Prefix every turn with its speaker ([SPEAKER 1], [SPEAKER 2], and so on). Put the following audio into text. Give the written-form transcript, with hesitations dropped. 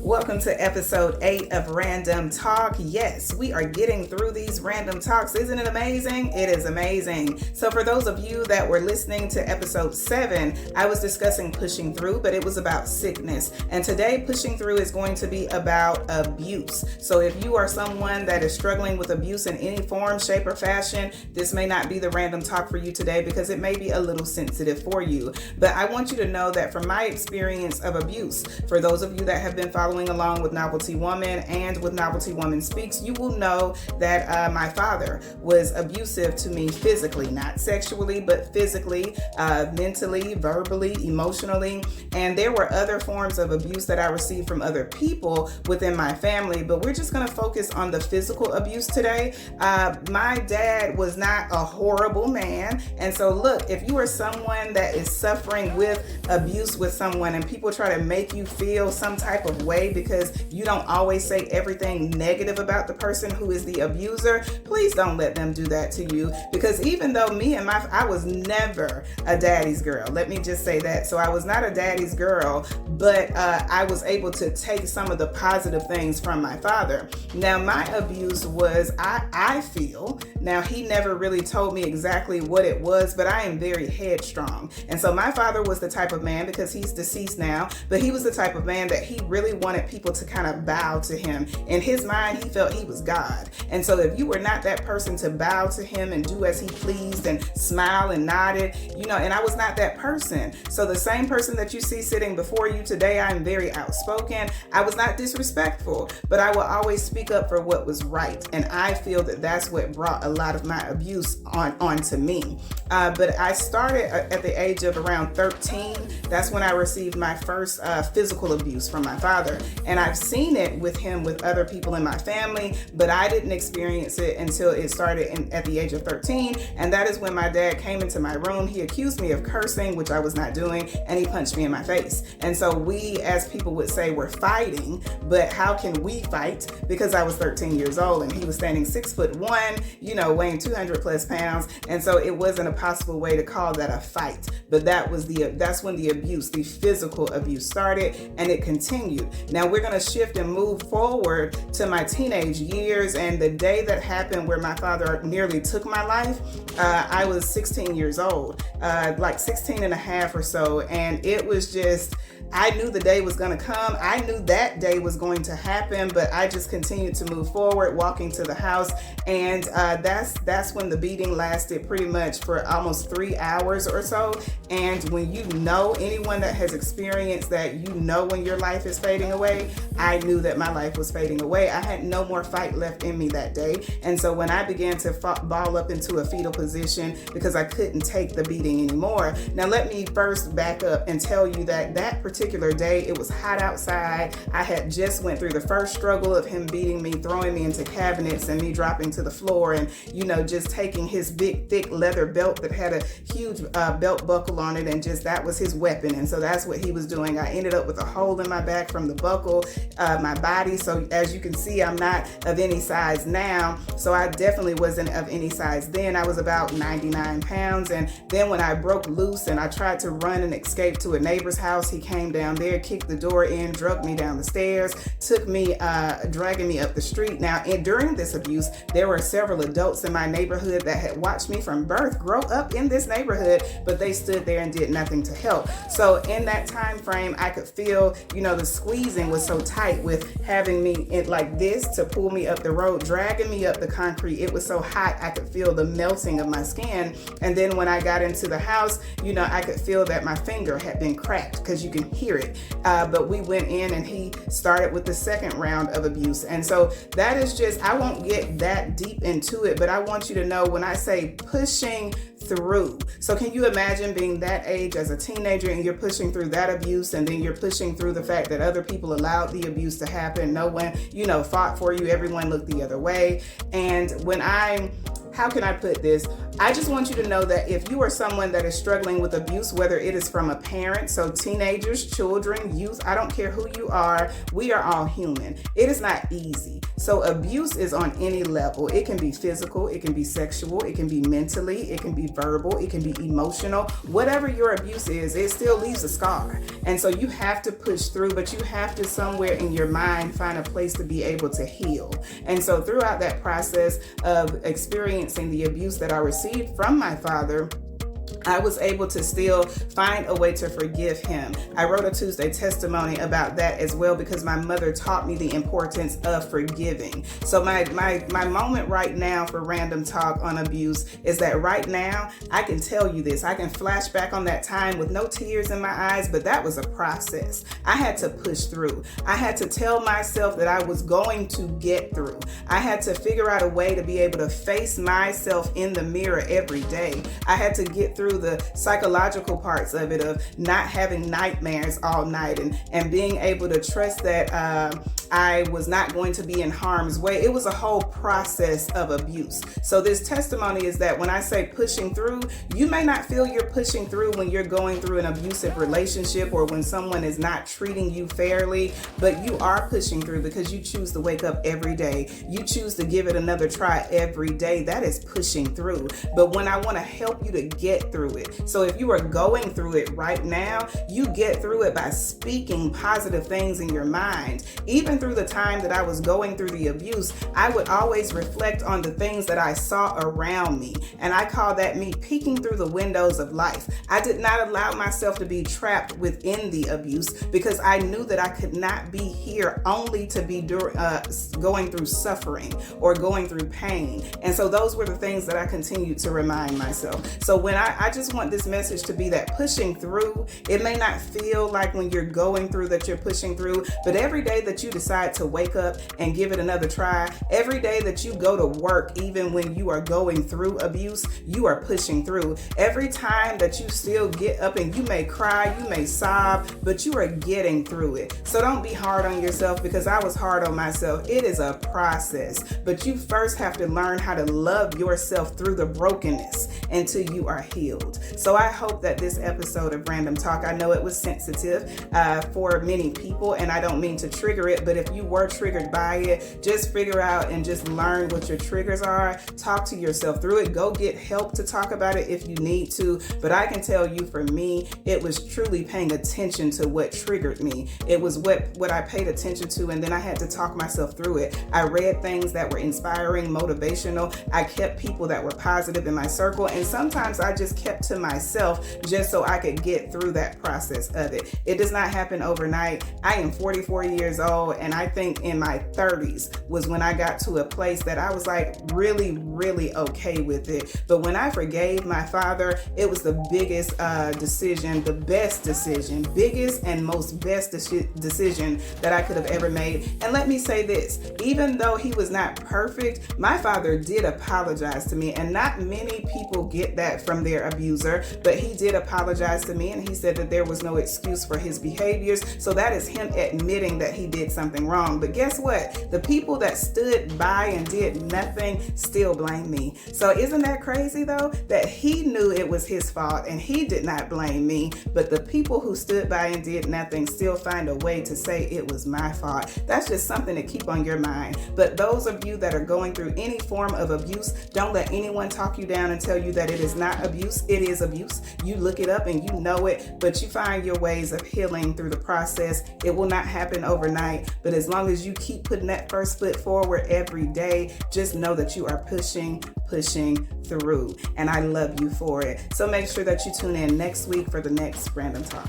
[SPEAKER 1] Welcome to episode 8 of Random Talk. Yes, we are getting through these random talks. Isn't it amazing? It is amazing. So for those of you that were listening to episode 7, I was discussing pushing through, but it was about sickness. And today, pushing through is going to be about abuse. So if you are someone that is struggling with abuse in any form, shape, or fashion, this may not be the random talk for you today because it may be a little sensitive for you. But I want you to know that from my experience of abuse, for those of you that have been following along with Novelty Woman and with Novelty Woman Speaks, you will know that my father was abusive to me physically, not sexually, but physically, mentally, verbally, emotionally. And there were other forms of abuse that I received from other people within my family, but we're just going to focus on the physical abuse today. My dad was not a horrible man. And so look, if you are someone that is suffering with abuse with someone and people try to make you feel some type of way because you don't always say everything negative about the person who is the abuser, please don't let them do that to you. Because even though I was never a daddy's girl. Let me just say that. So I was not a daddy's girl, but I was able to take some of the positive things from my father. Now my abuse was, I feel, now he never really told me exactly what it was, but I am very headstrong. And so my father was the type of man, because he's deceased now, but he was the type of man that he really wanted people to kind of bow to him. In his mind, he felt he was God. And so if you were not that person to bow to him and do as he pleased and smile and nodded, and I was not that person. So the same person that you see sitting before you today, I'm very outspoken. I was not disrespectful, but I will always speak up for what was right. And I feel that that's what brought a lot of my abuse onto me. But I started at the age of around 13. That's when I received my first physical abuse from my father. And I've seen it with him with other people in my family, but I didn't experience it until it started at the age of 13. And that is when my dad came into my room. He accused me of cursing, which I was not doing, and he punched me in my face. And so we, as people would say, were fighting, but how can we fight? Because I was 13 years old and he was standing 6'1", weighing 200 plus pounds. And so it wasn't a possible way to call that a fight. But that's when the abuse, the physical abuse started, and it continued. Now we're going to shift and move forward to my teenage years, and the day that happened where my father nearly took my life, I was 16 years old, like 16 and a half or so, and it was just, I knew the day was going to come. I knew that day was going to happen, but I just continued to move forward, walking to the house. And that's when the beating lasted pretty much for almost 3 hours or so. And when anyone that has experienced that, when your life is fading away, I knew that my life was fading away. I had no more fight left in me that day. And so when I began to ball up into a fetal position because I couldn't take the beating anymore. Now let me first back up and tell you that particular day, it was hot outside. I had just went through the first struggle of him beating me, throwing me into cabinets and me dropping to the floor, and just taking his big thick leather belt that had a huge belt buckle on it, and just that was his weapon. And so that's what he was doing. I ended up with a hole in my back from the buckle, my body. So as you can see, I'm not of any size now. So I definitely wasn't of any size then. I was about 99 pounds. And then when I broke loose and I tried to run and escape to a neighbor's house, he came down there, kicked the door in, drugged me down the stairs, took me, dragging me up the street. Now, during this abuse, there were several adults in my neighborhood that had watched me from birth grow up in this neighborhood, but they stood there and did nothing to help. So in that time frame, I could feel, the squeezing was so tight with having me like this to pull me up the road, dragging me up the concrete. It was so hot, I could feel the melting of my skin. And then when I got into the house, I could feel that my finger had been cracked, because you can hear it. But we went in and he started with the second round of abuse. And so that is just, I won't get that deep into it, but I want you to know when I say pushing through. So can you imagine being that age as a teenager and you're pushing through that abuse, and then you're pushing through the fact that other people allowed the abuse to happen. No one, fought for you. Everyone looked the other way. And when I how can I put this? I just want you to know that if you are someone that is struggling with abuse, whether it is from a parent, so teenagers, children, youth, I don't care who you are, we are all human. It is not easy. So abuse is on any level. It can be physical, it can be sexual, it can be mentally, it can be verbal, it can be emotional. Whatever your abuse is, it still leaves a scar. And so you have to push through, but you have to somewhere in your mind find a place to be able to heal. And so throughout that process of experiencing the abuse that I received from my father, I was able to still find a way to forgive him. I wrote a Tuesday testimony about that as well, because my mother taught me the importance of forgiving. So my moment right now for random talk on abuse is that right now I can tell you this. I can flash back on that time with no tears in my eyes, but that was a process. I had to push through. I had to tell myself that I was going to get through. I had to figure out a way to be able to face myself in the mirror every day. I had to get through the psychological parts of it, of not having nightmares all night, and being able to trust that I was not going to be in harm's way. It was a whole process of abuse. So this testimony is that when I say pushing through, you may not feel you're pushing through when you're going through an abusive relationship or when someone is not treating you fairly, but you are pushing through because you choose to wake up every day. You choose to give it another try every day. That is pushing through. But when I want to help you to get through it. So if you are going through it right now, you get through it by speaking positive things in your mind. Even through the time that I was going through the abuse, I would always reflect on the things that I saw around me. And I call that me peeking through the windows of life. I did not allow myself to be trapped within the abuse because I knew that I could not be here only to be going through suffering or going through pain. And so those were the things that I continued to remind myself. So when I just want this message to be that pushing through, it may not feel like when you're going through that you're pushing through, but every day that you decide to wake up and give it another try, every day that you go to work, even when you are going through abuse, you are pushing through. Every time that you still get up and you may cry, you may sob, but you are getting through it. So don't be hard on yourself, because I was hard on myself. It is a process, but you first have to learn how to love yourself through the brokenness until you are healed. So I hope that this episode of Random Talk, I know it was sensitive for many people, and I don't mean to trigger it, but if you were triggered by it, just figure out and just learn what your triggers are. Talk to yourself through it. Go get help to talk about it if you need to. But I can tell you, for me, it was truly paying attention to what triggered me. It was what I paid attention to, and then I had to talk myself through it. I read things that were inspiring, motivational. I kept people that were positive in my circle, and sometimes I just kept to myself just so I could get through that process of it. It does not happen overnight. I am 44 years old, and I think in my 30s was when I got to a place that I was like really, really okay with it. But when I forgave my father, it was the biggest decision, the best decision, biggest and most best decision that I could have ever made. And let me say this, even though he was not perfect, my father did apologize to me, and not many people get that from their abuser, but he did apologize to me, and he said that there was no excuse for his behaviors. So that is him admitting that he did something wrong. But guess what? The people that stood by and did nothing still blame me. So isn't that crazy though, that he knew it was his fault and he did not blame me, but the people who stood by and did nothing still find a way to say it was my fault? That's just something to keep on your mind. But those of you that are going through any form of abuse, don't let anyone talk you down and tell you that it is not abuse. It is abuse. You look it up and you know it, but you find your ways of healing through the process. It will not happen overnight, but as long as you keep putting that first foot forward every day, just know that you are pushing through, and I love you for it. So make sure that you tune in next week for the next Random Talk.